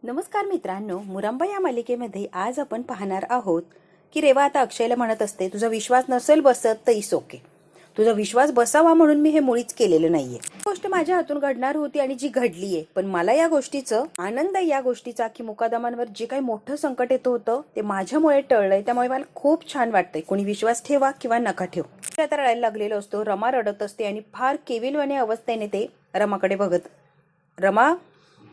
नमस्कार मित्रांनो, मुरंबा या मालिकेमध्ये आज आपण पाहणार आहोत की रेवा आता अक्षयला म्हणत असते, तुझा विश्वास नसेल बसत तर इस ओके. तुझा विश्वास बसावा म्हणून मी हे मुळीच केलेलं नाहीये. गोष्ट माझ्या हातून घडणार होती आणि जी घडलीये, पण मला या गोष्टीचं आनंद आहे, या गोष्टीचा की मुकादमांवर जे काही मोठं संकट येत होतं ते माझ्यामुळे टळलंय. त्यामुळे मला खूप छान वाटतंय. कोणी विश्वास ठेवा किंवा नका ठेवू. आता रडायला लागलेलो असतो. रमा रडत असते आणि फार केविलवाणी अवस्थेने ते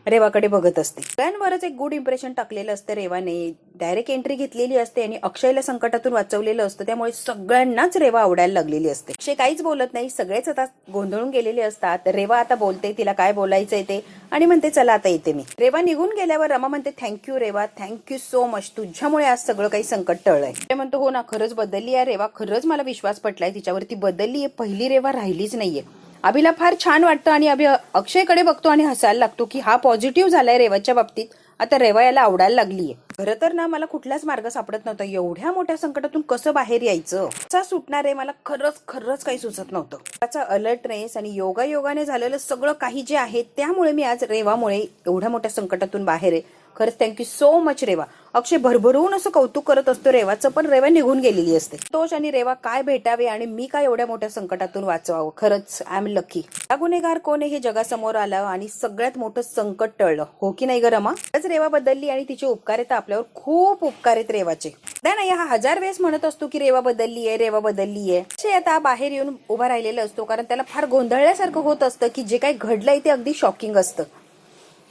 रेवाकडे बघत असते. सगळ्यांवरच एक गुड इम्प्रेशन टाकलेलं असतं रेवाने. डायरेक्ट एंट्री घेतलेली असते आणि अक्षयला संकटातून वाचवलेलं असतं. त्यामुळे सगळ्यांनाच रेवा आवडायला लागलेली असते. अक्षय काहीच बोलत नाही. सगळेच आता गोंधळून गेलेले असतात. रेवा आता बोलते, तिला काय बोलायचंय ते, आणि म्हणते चला आता येते मी. रेवा निघून गेल्यावर रमा म्हणते thank you Reva, thank you so much, तुझ्यामुळे आज सगळं काही संकट टळलंय. ते म्हणतो हो ना, खरंच बदलली आहे रेवा, खरंच मला विश्वास पटलाय तिच्यावरती, बदलली आहे, पहिली रेवा राहिलीच नाहीये. अभिला फार छान वाटतं आणि अभि अक्षयकडे बघतो आणि हसायला लागतो की हा पॉझिटिव्ह झालाय रेवाच्या बाबतीत. आता रेवा याला आवडायला लागलीये. खरं तर ना, मला कुठलाच मार्ग सापडत नव्हता. एवढ्या मोठ्या संकटातून कसं बाहेर यायचं, कसा सुटणार आहे, मला खरंच काही सुचत नव्हतं. त्याचा अलर्टनेस आणि योगायोगाने झालेलं सगळं काही जे आहे त्यामुळे मी आज रेवामुळे एवढ्या मोठ्या संकटातून बाहेर आहे. खरंच थँक्यू सो मच रेवा. अक्षय भरभरून असं कौतुक करत असतो रेवाचं, पण रेवा निघून गेलेली असते. तोच आणि रेवा काय भेटावे आणि मी काय एवढ्या मोठ्या संकटातून वाचवावं. खरंच आय एम लकी. हा गुन्हेगार कोण आहे हे जगासमोर आलं आणि सगळ्यात मोठं संकट टळलं. हो की नाही ग रमा? रेवा बदलली आणि तिचे उपकार आहेत आपल्यावर, खूप उपकार आहेत रेवाचे. नाही, हा 1000 वेळेस म्हणत असतो की रेवा बदलली आहे, रेवा बदलली आहे. अक्षय आता बाहेर येऊन उभा राहिलेला असतो, कारण त्याला फार गोंधळल्यासारखं होत असतं की जे काही घडलंय ते अगदी शॉकिंग असतं.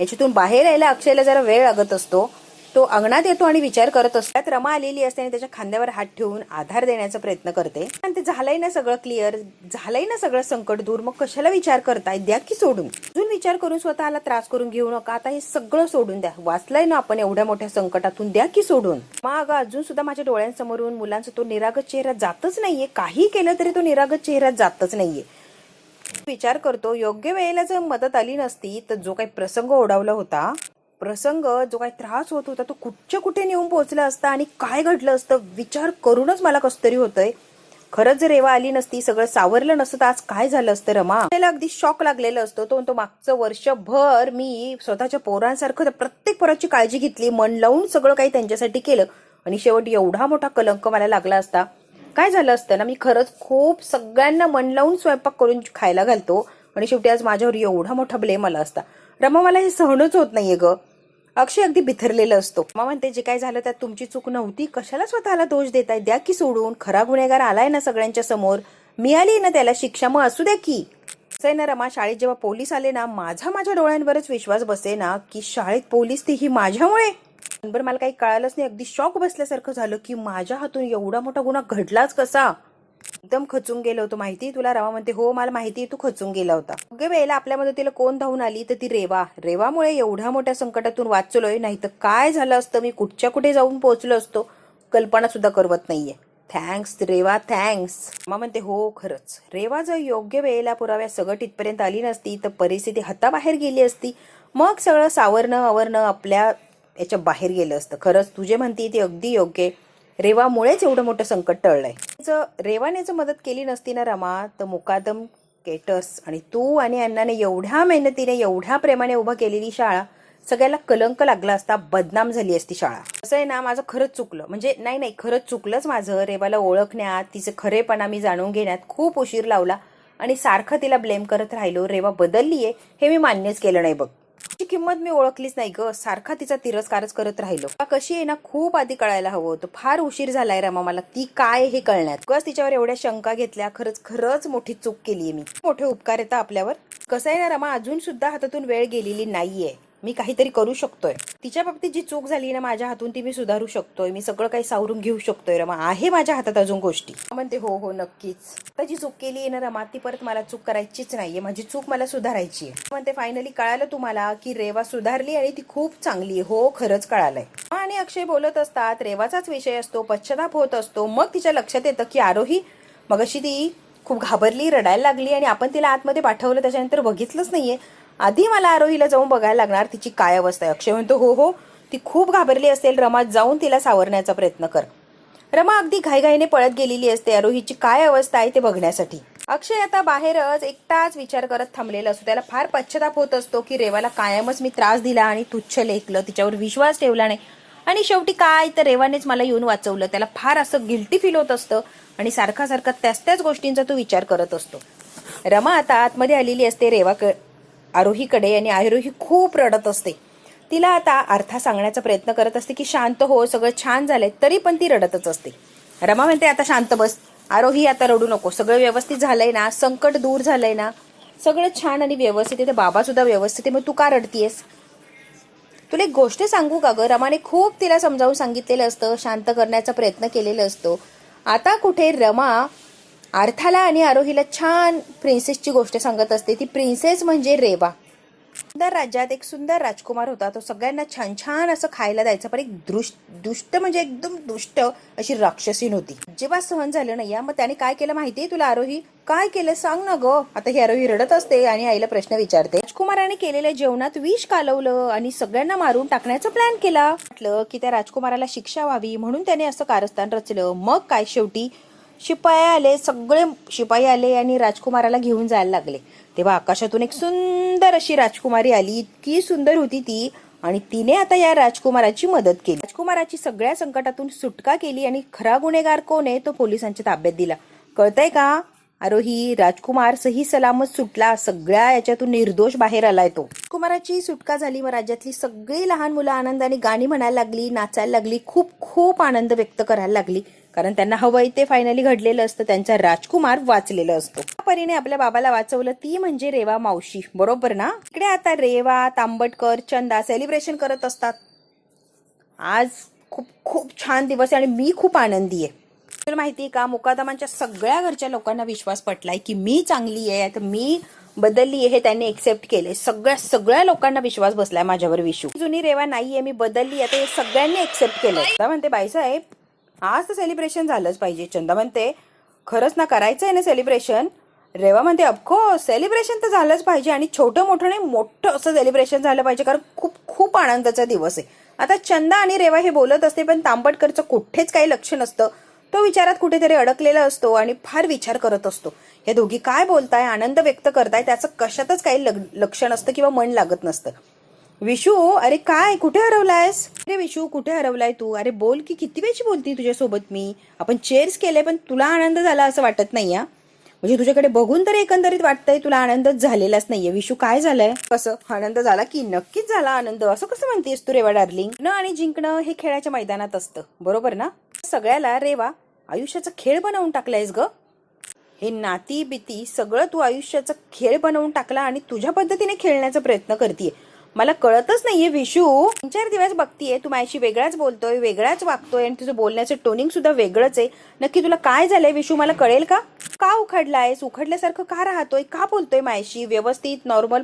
याच्यातून बाहेर यायला अक्षयला जरा वेळ लागत असतो. तो अंगणात येतो आणि विचार करत असतो. त्यात रमा आलेली असते आणि त्याच्या खांद्यावर हात ठेवून आधार देण्याचा प्रयत्न करते. आणि ते झालंय ना सगळं क्लिअर, झालंय ना सगळं संकट दूर, मग कशाला विचार करताय, द्या की सोडून. अजून विचार करून स्वतःला त्रास करून घेऊ नका. आता हे सगळं सोडून द्या. वाचलंय ना आपण एवढ्या मोठ्या संकटातून, द्या की सोडून. मग अजून सुद्धा माझ्या डोळ्यांसमोरून मुलांचा तो निरागस चेहरा जातच नाहीये. काही केलं तरी तो निरागस चेहरा जातच नाहीये. विचार करतो, योग्य वेळेला जर मदत आली नसती तर जो काही प्रसंग ओढावला होता, जो काही त्रास होत होता, तो कुठच्या कुठे नेऊन पोहोचला असता आणि काय घडलं असतं, विचार करूनच मला कसं तरी होतंय. खरंच जर रेवा आली नसती, सगळं सावरलं नसतं तर आज काय झालं असतं रमा? त्याला अगदी शॉक लागलेलं असतो. तो मागचं वर्षभर मी स्वतःच्या पोरांसारखं प्रत्येक पोराची काळजी घेतली, मन लावून सगळं काही त्यांच्यासाठी केलं, आणि शेवटी एवढा मोठा कलंक मला लागला असता. काय झालं असतं ना, मी खरंच खूप सगळ्यांना मन लावून स्वयंपाक करून खायला घालतो आणि शेवटी आज माझ्यावर एवढा मोठा ब्लेम आला असता. रमा मला हे सहनच होत नाहीये ग. अक्षय अगदी बिथरलेला असतो. मग म्हणते जे काय झालं त्यात तुमची चूक नव्हती, कशाला स्वतःला दोष देताय, द्या की सोडून. खरा गुन्हेगार आलाय ना सगळ्यांच्या समोर, मिळाली ना त्याला शिक्षा, मग असू द्या की. असं आहे ना रमा, शाळेत जेव्हा पोलीस आले ना, माझ्या डोळ्यांवरच विश्वास बसे ना की शाळेत पोलीस तेही माझ्यामुळे. बरं, मला काही कळालंच नाही. अगदी शॉक बसल्यासारखं झालं की माझ्या हातून एवढा मोठा गुन्हा घडलाच कसा. एकदम खचून गेलो होतो. माहिती तुला? रमा म्हणते हो मला माहिती, तू खचून गेला होता. योग्य वेळेला आपल्या मदतीला कोण धावून आली तर ती रेवा. रेवामुळे एवढ्या मोठ्या संकटातून वाचलोय, नाही तर काय झालं असतं, मी कुठच्या कुठे जाऊन पोहोचलो असतो, कल्पना सुद्धा करवत नाहीये. Thanks Reva, thanks. रमा म्हणते हो खरंच. रेवा जर योग्य वेळेला पुराव्या सगट इथपर्यंत आली नसती तर परिस्थिती हाताबाहेर गेली असती. मग सगळं सावरणं अवरणं आपल्या याच्या बाहेर गेलं असतं. खरंच तुझे म्हणते ते अगदी योग्य. रेवामुळेच एवढं मोठं संकट टळलंय. रेवाने जर मदत केली नसती ना रमा, तर मुकादम, केटर्स आणि तू आणि अण्णाने एवढ्या मेहनतीने एवढ्या प्रेमाने उभं केलेली शाळा सगळ्याला कलंक लागला असता, बदनाम झाली असती शाळा. असं आहे ना, माझं खरंच चुकलं. म्हणजे नाही, खरंच चुकलंच माझं. रेवाला ओळखण्यात, तिचं खरेपणा मी जाणून घेण्यात खूप उशीर लावला आणि सारखं तिला ब्लेम करत राहिलो. रेवा बदललीये हे मी मान्यच केलं नाही बघ. तिची किंमत मी ओळखलीच नाही ग. सारखा तिचा तिरस्कारच करत राहिलो. कशी आहे ना, खूप आधी कळायला हवं होतं. फार उशीर झालाय रमा मला ती काय हे कळण्यात. बस तिच्यावर एवढ्या शंका घेतल्या. खरंच मोठी चूक केलीये मी. मोठे उपकार येतात आपल्यावर. कसं आहे ना रमा, अजून सुद्धा हातातून वेळ गेलेली नाहीये. मी काहीतरी करू शकतोय. तिच्या बाबतीत जी चूक झाली ना माझ्या हातून, ती मी सुधारू शकतोय. मी सगळं काही सावरून घेऊ शकतोय रमा. आहे माझ्या हातात अजून गोष्टी. म्हणते हो नक्कीच. आता जी चूक केली आहे ना रमा, ती परत मला चूक करायचीच नाहीये. माझी चूक मला सुधारायची आहे. म्हणते फायनली कळालं तुम्हाला की रेवा सुधारली आणि ती खूप चांगली आहे. हो खरंच कळालंय. आणि अक्षय बोलत असतात, रेवाचाच विषय असतो, पश्चाताप होत असतो. मग तिच्या लक्षात येतं की आरोही मगाशी ती खूप घाबरली, रडायला लागली आणि आपण तिला आतमध्ये पाठवलं, त्याच्यानंतर बघितलंच नाहीये. आधी मला आरोहीला जाऊन बघायला लागणार तिची काय अवस्था आहे. अक्षय म्हणतो हो ती खूप घाबरली असेल रमा, जाऊन तिला सावरण्याचा प्रयत्न कर. रमा अगदी घाईघाईने पळत गेलेली असते आरोहीची काय अवस्था आहे ते बघण्यासाठी. अक्षय आता बाहेरच एकटाच विचार करत थांबलेला असतो. त्याला फार पश्चाताप होत असतो की रेवाला कायमच मी त्रास दिला आणि तुच्छ लेखलं, तिच्यावर विश्वास ठेवला नाही आणि शेवटी काय तर रेवानेच मला येऊन वाचवलं. त्याला फार असं गिल्टी फील होत असतं आणि सारखा त्याच गोष्टींचा तो विचार करत असतो. रमा आता आतमध्ये आलेली असते आरोहीकडे आणि आरोही खूप रडत असते. तिला आता अर्था सांगण्याचा प्रयत्न करत असते की शांत हो, सगळं छान झालंय, तरी पण ती रडतच असते. रमा म्हणते आता शांत बस आरोही, आता रडू नको, सगळं व्यवस्थित झालंय ना, संकट दूर झालंय ना, सगळं छान आणि व्यवस्थित आहे, ते बाबा सुद्धा व्यवस्थित आहे, मग तू का रडतीयस? तुला एक गोष्ट सांगू का ग? रमाने खूप तिला समजावून सांगितलेलं असतं, शांत करण्याचा प्रयत्न केलेला असतो. आता कुठे रमा अर्थाला आणि आरोहीला छान प्रिन्सेसची गोष्ट सांगत असते. ती प्रिन्सेस म्हणजे रेवा. सुंदर राज्यात एक सुंदर राजकुमार होता. तो सगळ्यांना छान छान असं खायला द्यायचा, पण एक दुष्ट म्हणजे एकदम दुष्ट अशी राक्षसीन होती. जेव्हा सहन झालं नाही मग त्याने काय केलं माहितीये तुला आरोही? काय केलं सांग ना ग. आता ही आरोही रडत असते आणि आईला प्रश्न विचारते. राजकुमाराने केलेल्या जेवणात विष कालवलं आणि सगळ्यांना मारून टाकण्याचा प्लॅन केला. म्हटलं की त्या राजकुमाराला शिक्षा व्हावी म्हणून त्याने असं कारस्थान रचलं. मग काय शेवटी सगळे शिपाई आले आणि राजकुमाराला घेऊन जायला लागले. तेव्हा आकाशातून एक सुंदर अशी राजकुमारी आली. इतकी सुंदर होती ती आणि तिने आता या राजकुमाराची मदत केली. राजकुमाराची सगळ्या संकटातून सुटका केली आणि खरा गुन्हेगार कोण आहे तो पोलिसांच्या ताब्यात दिला. कळतंय का आरोही? राजकुमार सही सलामत सुटला, सगळ्या याच्यातून निर्दोष बाहेर आलाय तो. राजकुमाराची सुटका झाली. मग राज्यातली सगळी लहान मुलं आनंदाने गाणी म्हणायला लागली, नाचायला लागली, खूप खूप आनंद व्यक्त करायला लागली, कारण त्यांना हवंय ते फायनली घडलेलं असतं. त्यांचा राजकुमार वाचलेलं असतो. परीने आपल्या बाबाला वाचवलं, ती म्हणजे रेवा मावशी, बरोबर ना? इकडे आता रेवा, तांबटकर, चंदा सेलिब्रेशन करत असतात. आज खूप खूप छान दिवस आहे आणि मी खूप आनंदी आहे. तुला माहितीये का, मुकादमांच्या सगळ्या घरच्या लोकांना विश्वास पटलाय की मी चांगली आहे, आता मी बदलली आहे, हे त्यांनी एक्सेप्ट केले. सगळ्या लोकांना विश्वास बसलाय माझ्यावर. विशू जुनी रेवा नाहीये, मी बदलली, आता हे सगळ्यांनी एक्सेप्ट केलंय. म्हणते बाईसाहेब आज तर सेलिब्रेशन झालंच पाहिजे. चंदा म्हणते खरंच ना, करायचं आहे ना सेलिब्रेशन? रेवा म्हणते ऑफकोर्स सेलिब्रेशन तर झालंच पाहिजे आणि छोटं मोठं नाही, मोठं असं सेलिब्रेशन झालं पाहिजे, कारण खूप खूप आनंदाचा दिवस आहे. आता चंदा आणि रेवा हे बोलत असते, पण तांबटकरचं कुठेच काही लक्ष नसतं. तो विचारात कुठेतरी अडकलेला असतो आणि फार विचार करत असतो. हे दोघी काय बोलताय, आनंद व्यक्त करताय, त्याचं कशातच काही लक्ष नसतं किंवा मन लागत नसतं. विशू, अरे काय, कुठे हरवलायस? अरे विशू, कुठे हरवलाय तू? अरे बोल की, किती वेळची बोलती तुझ्यासोबत मी. आपण चेअर्स केले पण तुला आनंद झाला असं वाटत नाही. म्हणजे तुझ्याकडे बघून तरी एकंदरीत वाटतंय तुला आनंदच झालेलाच नाहीये. विशू काय झालंय? कसं आनंद झाला की नक्कीच झाला आनंद, असं कसं म्हणतेस तू रेवा डार्लिंग? न आणि जिंकणं हे खेळाच्या मैदानात असतं, बरोबर ना? सगळ्याला रेवा आयुष्याचा खेळ बनवून टाकलायस ग. हे नाती बिती सगळं तू आयुष्याचा खेळ बनवून टाकला आणि तुझ्या पद्धतीने खेळण्याचा प्रयत्न करतीये. मला कळतच नाहीये विशू. 3-4 दिवस बघतीये तू माझ्याशी वेगळाच बोलतोय, वेगळाच वागतोय आणि तुझं बोलण्याचं टोनिंग सुद्धा वेगळंच आहे. नक्की तुला काय झालंय विशू? मला कळेल का? का उखडलायस? उखडल्यासारखं का राहतोय? का बोलतोय माझ्याशी व्यवस्थित नॉर्मल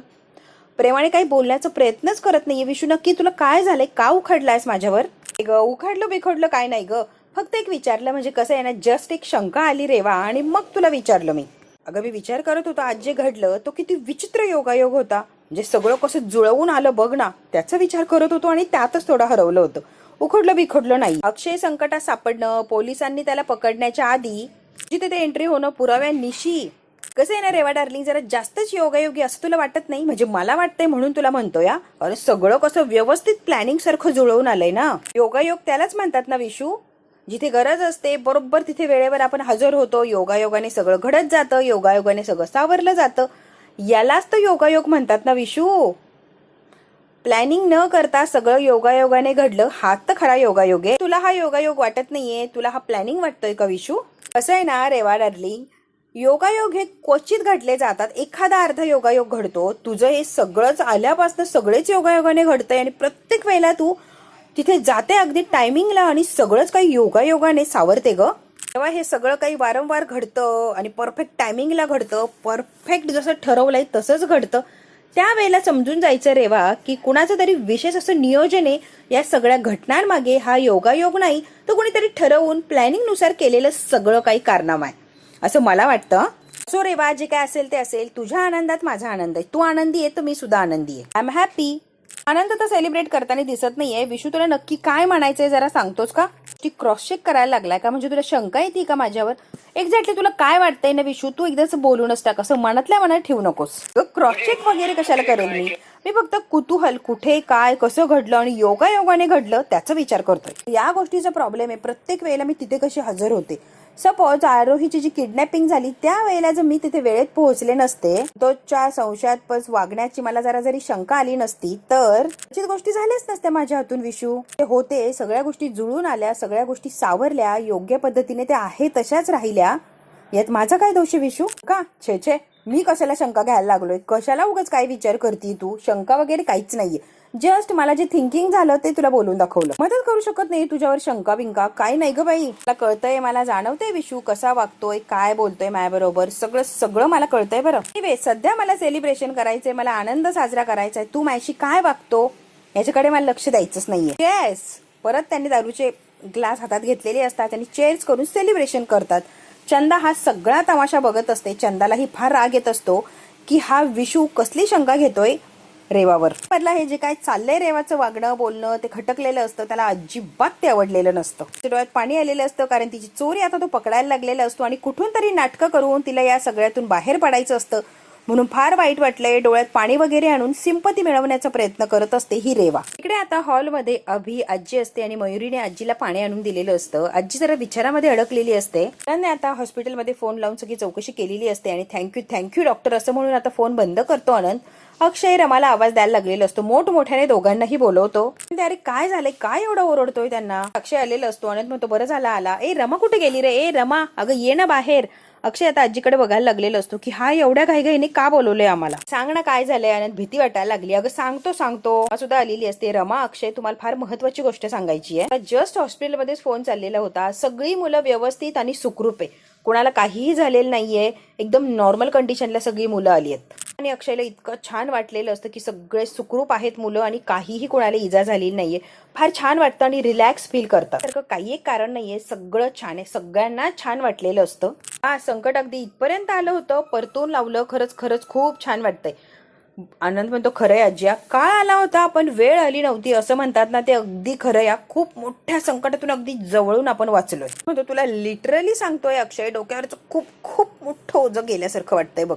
प्रेमाने? काही बोलण्याचा प्रयत्नच करत नाहीये विशू. नक्की तुला काय झालंय? का उखडलायस माझ्यावर? ग उखडलं बिखडलं काय नाही ग, फक्त एक विचारलं. म्हणजे कसं आहे ना, जस्ट एक शंका आली रेवा आणि मग तुला विचारलं मी. अगं मी विचार करत होतो आज जे घडलं तो किती विचित्र योगायोग होता. म्हणजे सगळं कसं जुळवून आलं बघ ना, त्याचा विचार करत होतो आणि त्यातच थोडं हरवलं होतं. उखडलं बिखडलं नाही. अक्षय संकटात सापडणं, पोलिसांनी त्याला पकडण्याच्या आधी जिथे ते एंट्री होणं, पुराव्यांनिशी. कसं आहे ना रेवा डार्लिंग, जरा जास्तच योगायोगी असं तुला वाटत नाही? म्हणजे मला वाटतंय म्हणून तुला म्हणतोय. अरे सगळं कसं व्यवस्थित प्लॅनिंग सारखं जुळवून आलंय ना. योगायोग त्यालाच म्हणतात ना विशू. जिथे गरज असते बरोबर तिथे वेळेवर आपण हजर होतो. योगायोगाने सगळं घडत जातं, योगायोगाने सगळं सावरलं जातं. यालाच तर योगायोग म्हणतात ना विशू. प्लॅनिंग न करता सगळं योगायोगाने घडलं, हाच तर खरा योगायोग आहे. तुला हा योगायोग वाटत नाहीये, तुला हा प्लॅनिंग वाटतोय का विशू? कसं आहे ना रेवा डार्लिंग, योगायोग हे क्वचित घडले जातात, एखादा अर्धा योगायोग घडतो. तुझं हे सगळंच आल्यापासून सगळेच योगायोगाने घडतंय आणि प्रत्येक वेळेला तू तिथे जाते अगदी टायमिंगला आणि सगळंच काही योगायोगाने सावरते ग. तेव्हा हे सगळं काही वारंवार घडतं आणि परफेक्ट टायमिंगला घडतं, परफेक्ट जसं ठरवलंय तसंच घडतं. त्यावेळेला समजून जायचं रेवा की कुणाचं तरी विशेष असं नियोजन आहे या सगळ्या घटनांमागे. हा योगायोग नाही तर कोणीतरी ठरवून प्लॅनिंग नुसार केलेलं सगळं काही कारनामा आहे असं मला वाटतं. सो रेवा, जे काय असेल ते असेल. तुझ्या आनंदात माझा आनंद आहे. तू आनंदी आहे तर मी सुद्धा आनंदी आहे. I am happy. आनंद तर सेलिब्रेट करताना दिसत नाहीये. विशू तुला नक्की काय म्हणायचंय जरा सांगतोस का? ती क्रॉस चेक करायला लागलाय का? म्हणजे तुला शंका येते का माझ्यावर? एक्झॅक्टली तुला काय वाटतंय ना विशू? तू एकदाच बोलूनच टाक, असं मनातल्या मनात ठेवू नकोस. क्रॉस चेक वगैरे कशाला करेल मी फक्त कुतूहल कुठे काय कसं घडलं आणि योगायोगाने घडलं त्याचा विचार करतोय. या गोष्टीचा प्रॉब्लेम आहे. प्रत्येक वेळेला मी तिथे कशी हजर होते. सपोज आरोहीची जी किडनॅपिंग झाली त्या वेळेला जर मी तिथे वेळेत पोहोचले नसते, तोच्या संशयास्पद वागण्याची मला जरी शंका आली नसती तर गोष्टी झाल्याच नसत्या माझ्या हातून. विशू ते होते, सगळ्या गोष्टी जुळून आल्या, सगळ्या गोष्टी सावरल्या, योग्य पद्धतीने ते आहे तशाच राहिल्या. यात माझा काय दोष आहे विशू? का छे मी कशाला शंका घ्यायला लागलोय? कशाला उगाच काय विचार करती तू? शंका वगैरे काहीच नाहीये. जस्ट मला जे थिंकिंग झालं ते तुला बोलून दाखवलं. मदत करू शकत नाही तुझ्यावर शंका बिंका काय नाही ग बाई. मला कळतंय, मला जाणवतंय विशू कसा वागतोय, काय बोलतोय माझ्याबरोबर, सगळं मला कळतंय बरं. सध्या मला सेलिब्रेशन करायचंय, मला आनंद साजरा करायचाय. तू माझ्याशी काय वागतो याच्याकडे मला लक्ष द्यायचंच नाहीये. येस, परत त्यांनी दारूचे ग्लास हातात घेतलेले असतात आणि चेअर्स करून सेलिब्रेशन करतात. चंदा हा सगळा तमाशा बघत असते. चंदालाही फार राग येत असतो की हा विशू कसली शंका घेतोय रेवावर. मधला हे जे काय चाललंय रेवाचं वागणं बोलणं ते खटकलेलं असतं, त्याला अजिबात ते आवडलेलं नसतं. डोळ्यात पाणी आलेलं असतं कारण तिची चोरी आता तो पकडायला लागलेला असतो आणि कुठून तरी नाटकं करून तिला या सगळ्यातून बाहेर पडायचं असतं. म्हणून फार वाईट वाटलंय. डोळ्यात पाणी वगैरे आणून सिंपती मिळवण्याचा प्रयत्न करत असते ही रेवा. इकडे आता हॉलमध्ये अभि आजी असते आणि मयुरीने आजीला पाणी आणून दिलेलं असतं. आजी जरा विचारामध्ये अडकलेली असते. त्यांनी आता हॉस्पिटलमध्ये फोन लावून सगळी चौकशी केलेली असते आणि थँक्यू डॉक्टर असं म्हणून आता फोन बंद करतो आनंद. अक्षय रमाला आवाज द्यायला लागलेला असतो. मोठमोठ्याने दोघांनाही बोलवतो. अरे काय झालंय, काय एवढं ओरडतोय त्यांना? अक्षय आलेला असतो. आनंद म्हणतो बरं झाला आला. ए रमा कुठे गेली रे? ए रमा अगं ये ना बाहेर. अक्षय आता आजीकडे बघायला लागलेला असतो की हा एवढ्या घाईघाईने का बोलवलंय आम्हाला? सांग ना काय झालंय? आनंद भीती वाटायला लागली. अगं सांगतो सुद्धा आलेली असते. रमा अक्षय तुम्हाला फार महत्वाची गोष्ट सांगायची आहे. जस्ट हॉस्पिटलमध्येच फोन चाललेला होता. सगळी मुलं व्यवस्थित आणि सुखरूप आहे, कोणाला काहीही झालेलं नाहीये. एकदम नॉर्मल कंडिशनला सगळी मुलं आली आहेत. आणि अक्षयला इतकं छान वाटलेलं असतं की सगळे सुखरूप आहेत मुलं आणि काहीही कोणाला इजा झालेली नाहीये. फार छान वाटतं आणि रिलॅक्स फील करतात. सारखं काही एक कारण नाहीये, सगळं छान आहे, सगळ्यांना छान वाटलेलं असतं. हा संकट अगदी इथपर्यंत आलं होतं, परतून लावलं. खरंच खूप छान वाटतंय. आनंद म्हणतो खरंय आजी, काळ आला होता पण वेळ आली नव्हती असं म्हणतात ना, ते अगदी खरं. या खूप मोठ्या संकटातून अगदी जवळून आपण वाचलोय. म्हणतो तुला लिटरली सांगतोय अक्षय, डोक्यावरचं खूप मोठं ओझं गेल्यासारखं वाटतंय बघ.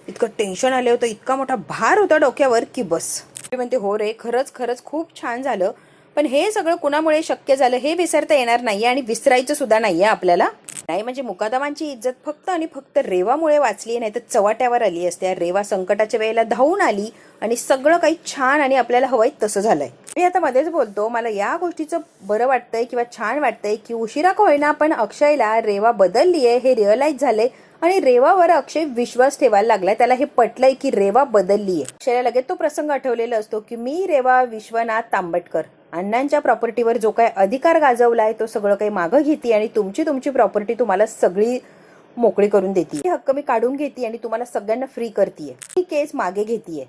इतकं टेन्शन आलं होतं, इतका मोठा भार होता डोक्यावर की बस. म्हणते हो रे, खरंच खूप छान झालं. पण हे सगळं कुणामुळे शक्य झालं हे विसरता येणार नाहीये आणि विसरायचं सुद्धा नाहीये आपल्याला. नाही म्हणजे मुकादमांची इज्जत फक्त आणि फक्त रेवामुळे वाचली, नाही तर चव्हाट्यावर आली असते. रेवा संकटाच्या वेळेला धावून आली आणि सगळं काही छान आणि आपल्याला हवंय तसं झालंय. मी आता मध्येच बोलतो, मला या गोष्टीचं बरं वाटतंय किंवा छान वाटतंय की उशिरा का होईना पण अक्षयला रेवा बदललीये हे रिअलाइज झालंय आणि रेवावर अक्षय विश्वास ठेवायला लागलाय. त्याला हे पटलंय की रेवा बदललीये. अक्षयला लगेच तो प्रसंग आठवलेला असतो की मी रेवा विश्वनाथ तांबटकर अण्णांच्या प्रॉपर्टीवर जो काही अधिकार गाजवलाय तो सगळं काही मागं घेते आणि तुमची प्रॉपर्टी तुम्हाला सगळी मोकळी करून देते. हक्क मी काढून घेते आणि तुम्हाला सगळ्यांना फ्री करतेय. ही केस मागे घेतेय.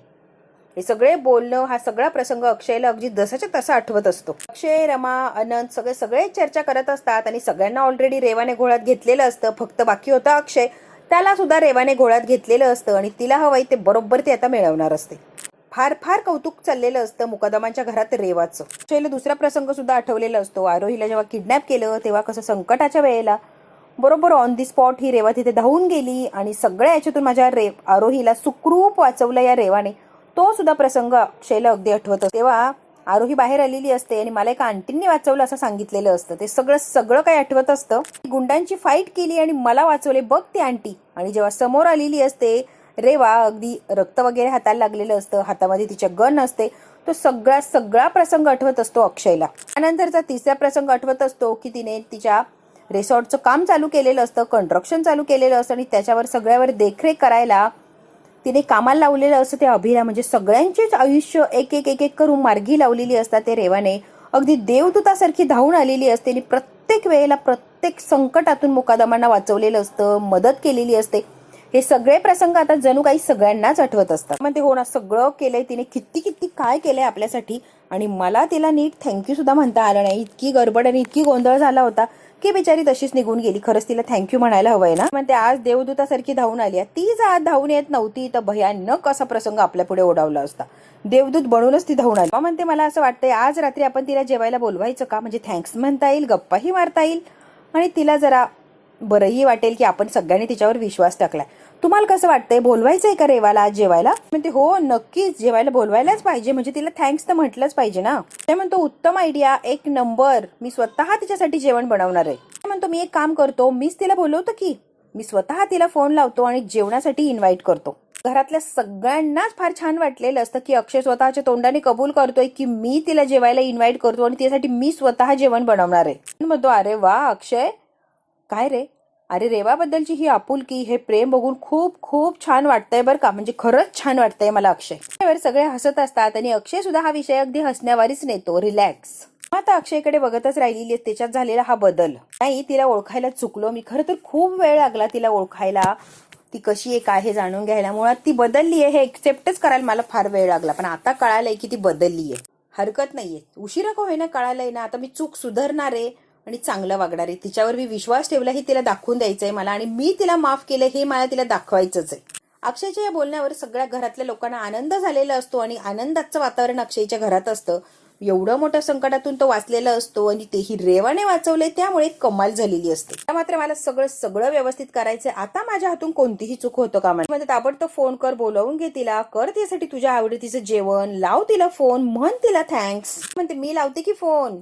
हे सगळे बोलणं, हा सगळा प्रसंग अक्षयला अगदी जसाच्या तसा आठवत असतो. अक्षय रमा अनंत सगळे चर्चा करत असतात आणि सगळ्यांना ऑलरेडी रेवाने घोळ्यात घेतलेलं असतं. फक्त बाकी होता अक्षय, त्याला सुद्धा रेवाने घोळ्यात घेतलेलं असतं आणि तिला हवंय ते बरोबर ते आता मिळवणार असते. फार कौतुक चाललेलं असतं मुकादमांच्या घरात रेवाचं. अक्षयला दुसरा प्रसंग सुद्धा आठवलेला असतो. आरोहीला जेव्हा किडनॅप केलं तेव्हा कसं संकटाच्या वेळेला बरोबर ऑन दी स्पॉट ही रेवा तिथे धावून गेली आणि सगळ्या याच्यातून माझ्या आरोहीला सुखरूप वाचवलं या रेवाने. तो सुद्धा प्रसंग अक्षयला अगदी आठवत असतो. तेव्हा आरोही बाहेर आलेली असते आणि मला एका आंटींनी वाचवलं असं सांगितलेलं असतं. ते सगळं काही आठवत असतं. गुंडांची फाईट केली आणि मला वाचवले बघ ती आंटी. आणि जेव्हा समोर आलेली असते रेवा, अगदी रक्त वगैरे हाताला लागलेलं असतं, हातामध्ये तिच्या गन असते. तो सगळा प्रसंग आठवत असतो अक्षयला. त्यानंतरचा तिसरा प्रसंग आठवत असतो की तिने तिच्या रिसॉर्टचं काम चालू केलेलं असतं, कंस्ट्रक्शन चालू केलेलं असतं आणि त्याच्यावर सगळ्यावर देखरेख करायला तिने कामाला लावलेलं असतं ते अभिला. म्हणजे सगळ्यांचीच आयुष्य एक करून मार्गी लावलेली असतात. ते रेवाने अगदी देवदूतासारखी धावून आलेली असते आणि प्रत्येक वेळेला प्रत्येक संकटातून मुकादमांना वाचवलेलं असतं, मदत केलेली असते. हे सगळे प्रसंग आता जणू काही सगळ्यांनाच आठवत असतात. म्हणजे हो ना, सगळं केलंय तिने, किती काय केलंय आपल्यासाठी. आणि मला तिला नीट थँक्यू सुद्धा म्हणता आलं नाही. इतकी गडबड आणि इतकी गोंधळ झाला होता की बिचारी तशीच निघून गेली. खरंच तिला थँक्यू म्हणायला हवंय ना. म्हणते आज देवदूतासारखी धावून आली. ती जर आज धावून येत नव्हती तर भयानक असा प्रसंग आपल्या पुढे ओढावला असता. देवदूत बनूनच ती धावून आली. म्हणते मला असं वाटतंय आज रात्री आपण तिला जेवायला बोलवायचं का, म्हणजे थँक्स म्हणता येईल, गप्पाही मारता येईल आणि तिला जरा बरंही वाटेल की आपण सगळ्यांनी तिच्यावर विश्वास टाकलाय. तुम्हाला कसं वाटतंय, बोलवायचंय का रेवाला आज जेवायला? म्हणते हो नक्कीच जेवायला बोलवायलाच पाहिजे, म्हणजे तिला थँक्स तर म्हटलंच पाहिजे ना. ते म्हणतो उत्तम आयडिया, एक नंबर, मी स्वतः तिच्यासाठी जेवण बनवणार आहे. म्हणतो मी एक काम करतो, मीच तिला बोलवतो की मी स्वतः तिला फोन लावतो आणि जेवणासाठी इन्व्हाइट करतो. घरातल्या सगळ्यांनाच फार छान वाटलेलं असतं की अक्षय स्वतःच्या तोंडाने कबूल करतोय की मी तिला जेवायला इन्व्हाइट करतो आणि तिच्यासाठी मी स्वतः जेवण बनवणार आहे. म्हणतो अरे वा अक्षय, काय रे, अरे रेवाबद्दलची ही आपुलकी, हे प्रेम बघून खूप खूप छान वाटतंय बरं का, म्हणजे खरंच छान वाटतंय मला अक्षय. सगळे हसत असतात आणि अक्षय सुद्धा हा विषय अगदी हसण्यावारीच नेतो, रिलॅक्स. आता अक्षयकडे बघतच राहिलेली त्याच्यात झालेला हा बदल. नाही तिला ओळखायला चुकलो मी, खरं तर खूप वेळ लागला तिला ओळखायला, ती कशी आहे काय हे जाणून घ्यायला. मुळात ती बदलली आहे हे एक्सेप्टच करायला मला फार वेळ लागला, पण आता कळालंय की ती बदलली आहे. हरकत नाहीये, उशिरा का होईना कळालंय ना. आता मी चूक सुधारणार आहे आणि चांगलं वागणार आहे. तिच्यावर मी विश्वास ठेवला हे तिला दाखवून द्यायचंय मला, आणि मी तिला माफ केलं हे मला तिला दाखवायचंच आहे. अक्षयच्या या बोलण्यावर सगळ्या घरातल्या लोकांना आनंद झालेला असतो आणि आनंदाचं वातावरण अक्षयच्या घरात असतं. एवढं मोठ्या संकटातून तो वाचलेला असतो आणि तेही रेवाने वाचवले, त्यामुळे कमाल झालेली असते. मात्र मला सगळं व्यवस्थित करायचंय. आता माझ्या हातून कोणतीही चूक होतं का म्हणजे ताबडतोब फोन कर, बोलावून घे तिला, कर तिच्यासाठी तुझ्या आवडीचं जेवण, लाव तिला फोन, म्हण तिला थँक्स. म्हणते मी लावते की फोन.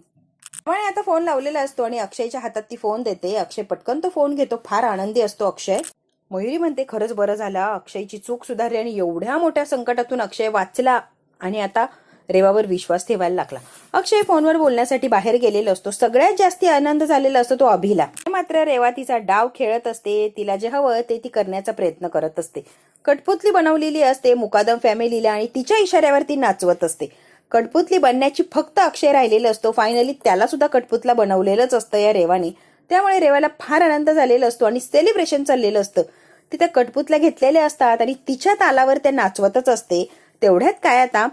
पण आता फोन लावलेला असतो आणि अक्षयच्या हातात ती फोन देते. अक्षय पटकन तो फोन घेतो, फार आनंदी असतो अक्षय. मयुरी म्हणते खरंच बरं झालं, अक्षयची चूक सुधारली आणि एवढ्या मोठ्या संकटातून अक्षय वाचला आणि आता रेवावर विश्वास ठेवायला लागला. अक्षय फोनवर बोलण्यासाठी बाहेर गेलेला असतो. सगळ्यात जास्ती आनंद झालेला असतो तो अभिला. मात्र रेवा तिचा डाव खेळत असते, तिला जे हवं ते ती करण्याचा प्रयत्न करत असते. कठपुतली बनवलेली असते मुकादम फॅमिलीला आणि तिच्या इशाऱ्यावर ती नाचवत असते. कठपुतली बनण्याची फक्त अक्षय राहिलेलं असतो. फायनली त्याला सुद्धा कठपुतला बनवलेलंच असतं या रेवाने. त्यामुळे रेवाला फार आनंद झालेला असतो आणि सेलिब्रेशन चाललेलं असतं. तिथे कठपुतल्या घेतलेल्या असतात आणि तिच्या तालावर ते नाचवतच असते. तेवढ्यात काय आता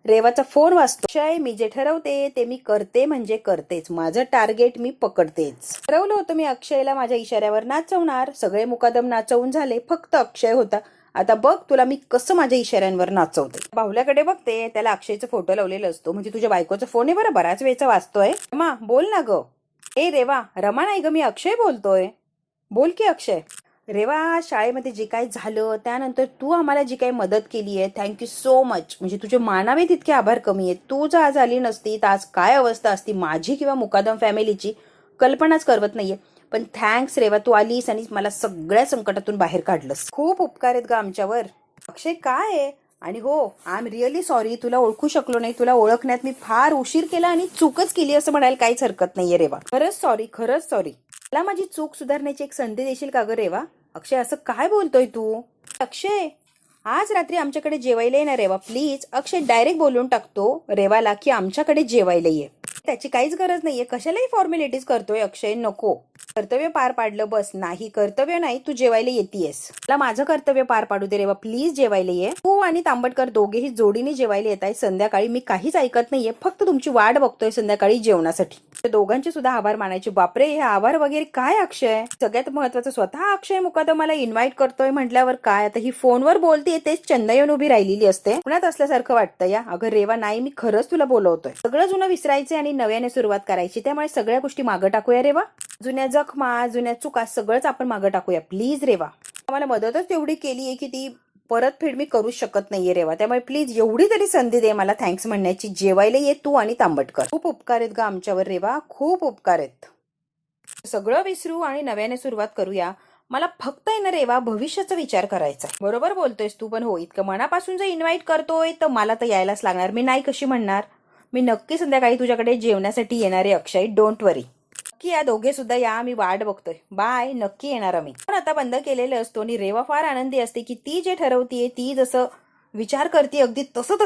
रेवाचा फोन वाजतो. अक्षय, मी जे ठरवते ते मी करते म्हणजे करतेच, माझं टार्गेट मी पकडतेच. ठरवलं होतं मी अक्षयला माझ्या इशाऱ्यावर नाचवणार. सगळे मुकादम नाचवून झाले, फक्त अक्षय होता. आता बघ तुला मी कसं माझ्या इशाऱ्यांवर नाचवते. बाहुल्याकडे बघते, त्याला अक्षयचा फोटो लावलेला असतो. म्हणजे तुझ्या बायकोचा फोन आहे बरं, बराच वेळचा वाचतोय. रमा बोल ना ग. ए रेवा, रमा नाही ग, मी अक्षय बोलतोय. बोल की अक्षय. रेवा, शाळेमध्ये जे काही झालं त्यानंतर तू आम्हाला जी काही मदत केली आहे, थँक्यू सो मच. म्हणजे तुझे मानावे तितके आभार कमी आहेत. तू जर आज आली नसती तर आज काय अवस्था असती माझी किंवा मुकादम फॅमिलीची कल्पनाच करवत नाहीये. पण थँक्स रेवा, तू आलीस आणि मला सगळ्या संकटातून बाहेर काढलंस. खूप उपकार आहेत ग आमच्यावर. अक्षय काय आहे, आणि हो आय एम रिअली सॉरी, तुला ओळखू शकलो नाही. तुला ओळखण्यात मी फार उशीर केला आणि चूकच केली असं म्हणायला काहीच हरकत नाहीये रेवा. खरंच सॉरी. मला माझी चूक सुधारण्याची एक संधी देशील का ग रेवा? अक्षय असं काय बोलतोय तू? अक्षय आज रात्री आमच्याकडे जेवायला येणार रेवा प्लीज. अक्षय डायरेक्ट बोलून टाकतो रेवाला की आमच्याकडे जेवायला ये. त्याची काहीच गरज नाहीये, कशालाही फॉर्मॅलिटीज करतोय अक्षय. नको, कर्तव्य पार पाडलं बस. नाही कर्तव्य नाही, तू जेवायला येतेस. मला माझं कर्तव्य पार पाडू दे रेवा प्लीज, जेवायला ये. तू आणि तांबटकर दोघेही जोडीने जेवायला येत आहे संध्याकाळी. मी काहीच ऐकत नाहीये, फक्त तुमची वाट बघतोय संध्याकाळी जेवणासाठी. दोघांचे सुद्धा आभार मानायचे. बापरे, हे आभार वगैरे काय अक्षय? सगळ्यात महत्वाचं स्वतः अक्षय मुकादमाला इन्व्हाइट करतोय म्हटल्यावर काय, आता ही फोनवर बोलतीये तेच चंदयन उभी राहिलेली असते. पुण्यात असल्यासारखं वाटतं या. अगं रेवा नाही, मी खरंच तुला बोलवतोय. सगळं जुनं विसरायचे आणि नव्याने सुरुवात करायची. त्यामुळे सगळ्या गोष्टी मागं टाकूया रेवा. जुन्या जखमा, जुन्या चुका सगळंच आपण मागं टाकूया प्लीज रेवा. आम्हाला मदतच एवढी केली आहे की ती परतफेड मी करू शकत नाहीये रेवा. त्यामुळे प्लीज एवढी तरी संधी दे मला थँक्स म्हणण्याची. जेवायला ये तू आणि तांबटकर. खूप उपकार आहेत ग आमच्यावर रेवा, खूप उपकार आहेत. सगळं विसरू आणि नव्याने सुरुवात करूया. मला फक्त आहे ना रेवा भविष्याचा विचार करायचा. बरोबर बोलतोयस तू, पण हो इतकं मनापासून जर इन्व्हाइट करतोय तर मला तर यायलाच लागणार. मी नाही कशी म्हणणार. मी नक्की संध्याकाळी तुझ्याकडे जेवण्यासाठी येणार आहे अक्षय, डोंट वरी. नक्की या दोघे सुद्धा या, मी वाट बघतोय. बाय, नक्की येणार आम्ही. पण आता बंद केलेलं असतो आणि रेवा फार आनंदी असते की ती जे ठरवतीये, ती जसं विचार करते अगदी तसं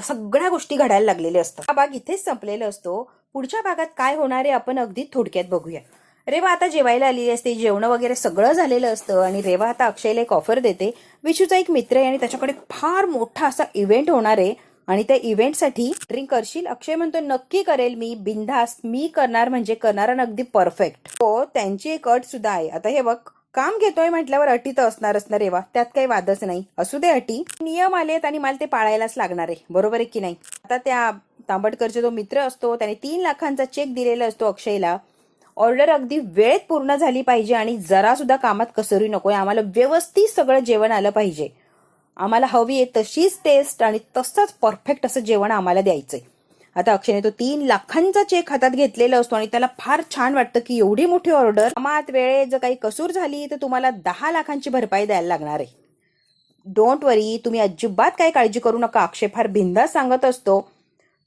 सगळ्या गोष्टी घडायला लागलेल्या असतात. हा भाग इथेच संपलेला असतो. पुढच्या भागात काय होणार आहे आपण अगदी थोडक्यात बघूया. रेवा आता जेवायला आलेली असते, जेवण वगैरे सगळं झालेलं असतं आणि रेवा आता अक्षयला एक ऑफर देते. विशूचा एक मित्र आहे आणि त्याच्याकडे फार मोठा असा इव्हेंट होणार आहे आणि त्या इव्हेंटसाठी ड्रिंक करशील? अक्षय म्हणतो नक्की करेल मी, बिनधास्त मी करणार, म्हणजे करणार आणि अगदी परफेक्ट. हो, त्यांची एक अट सुद्धा आहे. आता हे बघ, काम घेतोय म्हटल्यावर अटी तर असणारच ना रेवा, त्यात काही वादच नाही. असू दे अटी, नियम आलेत आणि मला ते पाळायलाच लागणार आहे, बरोबर आहे की नाही. आता त्या तांबडकरचा जो मित्र असतो त्याने 3 लाखांचा चेक दिलेला असतो अक्षयला. ऑर्डर अगदी वेळेत पूर्ण झाली पाहिजे आणि जरा सुद्धा कामात कसरी नकोय. आम्हाला व्यवस्थित सगळं जेवण आलं पाहिजे. आम्हाला हवी आहे तशीच टेस्ट आणि तसंच परफेक्ट असं जेवण आम्हाला द्यायचंय. आता अक्षयने तो 3 लाखांचा चेक हातात घेतलेला असतो आणि त्याला फार छान वाटतं की एवढी मोठी ऑर्डर, कामात वेळेत जर काही कसूर झाली तर तुम्हाला 10 लाखांची भरपाई द्यायला लागणार आहे. डोंट वरी, तुम्ही अजिबात काही काळजी करू नका. अक्षय फार बिनधास्त सांगत असतो,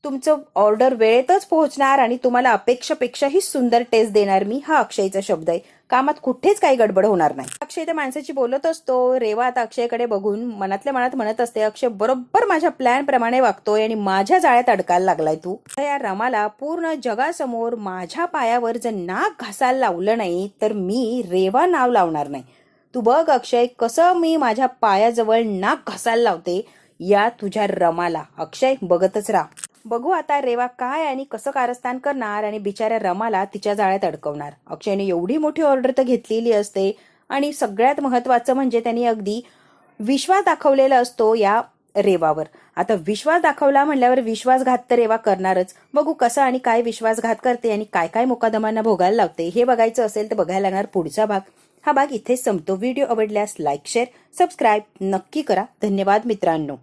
तुमचं ऑर्डर वेळेतच पोहोचणार आणि तुम्हाला अपेक्षापेक्षाही सुंदर टेस्ट देणार मी, हा अक्षयचा शब्द आहे. कामात कुठेच काही गडबड होणार नाही. अक्षय त्या माणसाची बोलत असतो. रेवा आता अक्षयकडे बघून मनातल्या मनात म्हणत असते, अक्षय बरोबर माझ्या प्लॅन प्रमाणे वागतोय आणि माझ्या जाळ्यात अडकायला लागलाय तू. या रमाला पूर्ण जगासमोर माझ्या पायावर जर नाक घासायला लावलं नाही तर मी रेवा नाव लावणार नाही. तू बघ अक्षय, कसं मी माझ्या पायाजवळ नाक घासायला लावते या तुझ्या रमाला. अक्षय बघतच राहा. बघू आता रेवा काय आणि कसं कारस्थान करणार आणि बिचाऱ्या रमाला तिच्या जाळ्यात अडकवणार. अक्षयने एवढी मोठी ऑर्डर तर घेतलेली असते आणि सगळ्यात महत्वाचं म्हणजे त्यांनी अगदी विश्वास दाखवलेला असतो या रेवावर. आता विश्वास दाखवला म्हणल्यावर विश्वासघात तर रेवा करणारच. बघू कसा आणि काय विश्वासघात करते आणि काय काय मुकादमांना भोगायला लावते. हे बघायचं असेल तर बघायला लागणार पुढचा भाग. हा भाग इथेच संपतो. व्हिडिओ आवडल्यास लाईक, शेअर, सबस्क्राईब नक्की करा. धन्यवाद मित्रांनो.